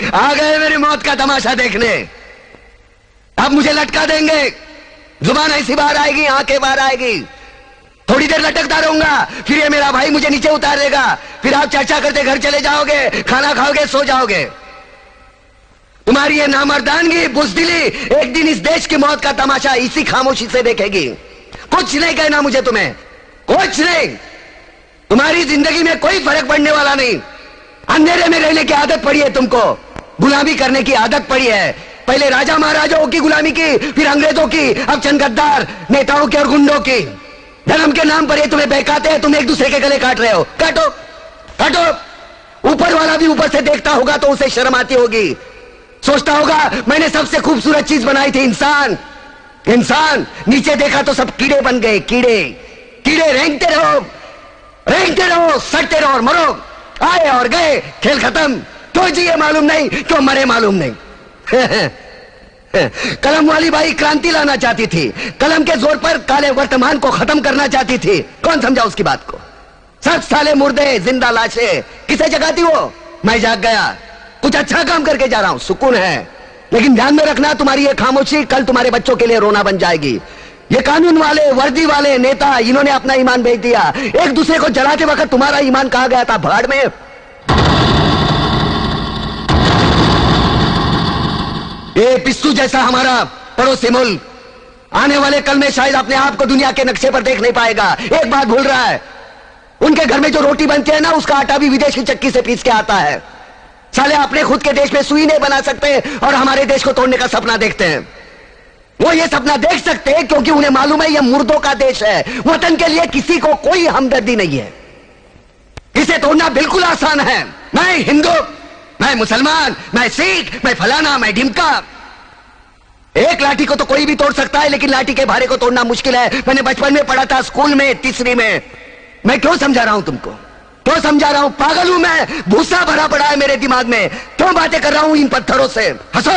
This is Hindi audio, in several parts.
आ गए मेरी मौत का तमाशा देखने। अब मुझे लटका देंगे, जुबान ऐसी बाहर आएगी, आंखें बाहर आएगी, थोड़ी देर लटकता रहूंगा, फिर ये मेरा भाई मुझे नीचे उतार देगा, फिर आप चर्चा करते घर चले जाओगे, खाना खाओगे, सो जाओगे। तुम्हारी ये नामर्दानगी, बुज़दिली एक दिन इस देश की मौत का तमाशा इसी खामोशी से देखेगी। कुछ नहीं कहना मुझे, तुम्हें कुछ नहीं। तुम्हारी जिंदगी में कोई फर्क पड़ने वाला नहीं। अंधेरे में रहने की आदत पड़ी है तुमको, गुलामी करने की आदत पड़ी है। पहले राजा महाराजाओं की गुलामी की, फिर अंग्रेजों की, अब चंद गद्दार नेताओं की और गुंडों की। धर्म के नाम पर ये तुम्हें बहकाते हैं, तुम एक दूसरे के गले काट रहे हो। काटो काटो। ऊपर वाला भी ऊपर से देखता होगा तो उसे शर्म आती होगी, सोचता होगा मैंने सबसे खूबसूरत चीज बनाई थी, इंसान। इंसान नीचे देखा तो सब कीड़े बन गए, कीड़े कीड़े। रेंगते रहो, सड़ते रहो और मरो। आए और गए, खेल खत्म। क्यों जिए मालूम नहीं, क्यों मरे मालूम नहीं। कलम वाली बाई क्रांति लाना चाहती थी, कलम के जोर पर काले वर्तमान को खत्म करना चाहती थी। कौन समझा उसकी बात को? सब साले मुर्दे, जिंदा लाशें। किसे जगाती वो? मैं जाग गया, कुछ अच्छा काम करके जा रहा हूं, सुकून है। लेकिन ध्यान में रखना, तुम्हारी ये खामोशी कल तुम्हारे बच्चों के लिए रोना बन जाएगी। ये कानून वाले, वर्दी वाले नेता, इन्होंने अपना ईमान बेच दिया। एक दूसरे को जलाते वक्त तुम्हारा ईमान कहां गया था? भाड़ में। ये पिस्सू जैसा हमारा पड़ोसी मुल्क आने वाले कल में शायद अपने आप को दुनिया के नक्शे पर देख नहीं पाएगा। एक बात भूल रहा है, उनके घर में जो रोटी बनती है ना, उसका आटा भी विदेशी चक्की से पीस के आता है। साले अपने खुद के देश में सुई नहीं बना सकते और हमारे देश को तोड़ने का सपना देखते हैं। वो ये सपना देख सकते हैं क्योंकि उन्हें मालूम है ये मुर्दों का देश है। वतन के लिए किसी को कोई हमदर्दी नहीं है। इसे तोड़ना बिल्कुल आसान है। मैं हिंदू, मैं मुसलमान, मैं सिख, मैं फलाना, मैं ढिमका। एक लाठी को तो कोई भी तोड़ सकता है, लेकिन लाठी के भारे को तोड़ना मुश्किल है। मैंने बचपन में पढ़ा था, स्कूल में, तीसरी में। मैं क्यों समझा रहा हूं तुमको? क्यों समझा रहा हूं? पागल हूं मैं? भूसा भरा पड़ा है मेरे दिमाग में। क्यों बातें कर रहा हूं इन पत्थरों से? हंसो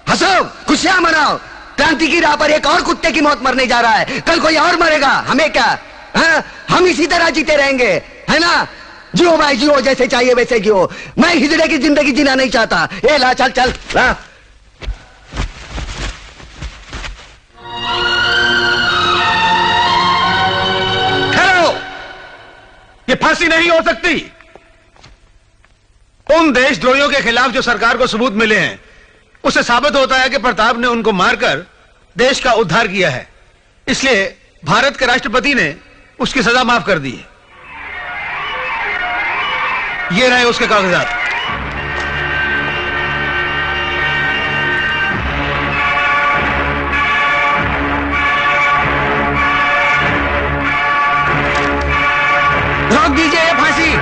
हंसो, खुशियां मनाओ। क्रांति की राह पर एक और कुत्ते की मौत मरने जा रहा है, कल कोई और मरेगा। हमें क्या? हाँ? हम इसी तरह जीते रहेंगे, है ना? जियो भाई जियो, जैसे चाहिए वैसे जियो। मैं हिजड़े की जिंदगी जीना नहीं चाहता। ए ला, चल चल ला। ठहरो, ये फांसी नहीं हो सकती। उन देशद्रोहियों के खिलाफ जो सरकार को सबूत मिले हैं, उससे साबित होता है कि प्रताप ने उनको मारकर देश का उद्धार किया है। इसलिए भारत के राष्ट्रपति ने उसकी सजा माफ कर दी है। ये रहे उसके कागजात। रोक दीजिए ये फांसी।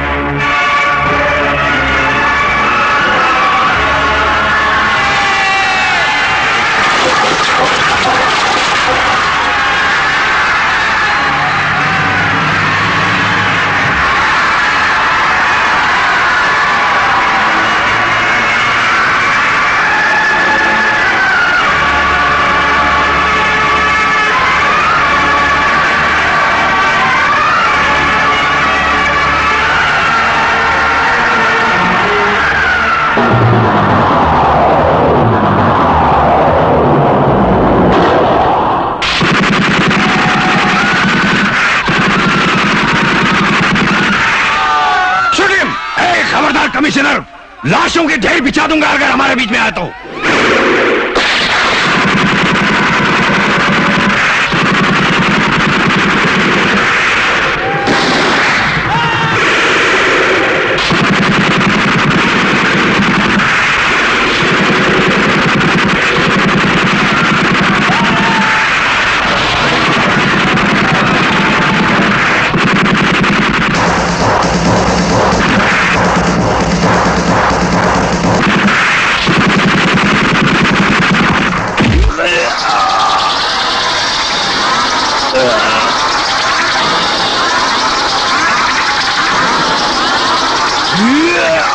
कमिश्नर, लाशों के ढेर बिछा दूंगा अगर हमारे बीच में आया तो। Yeah!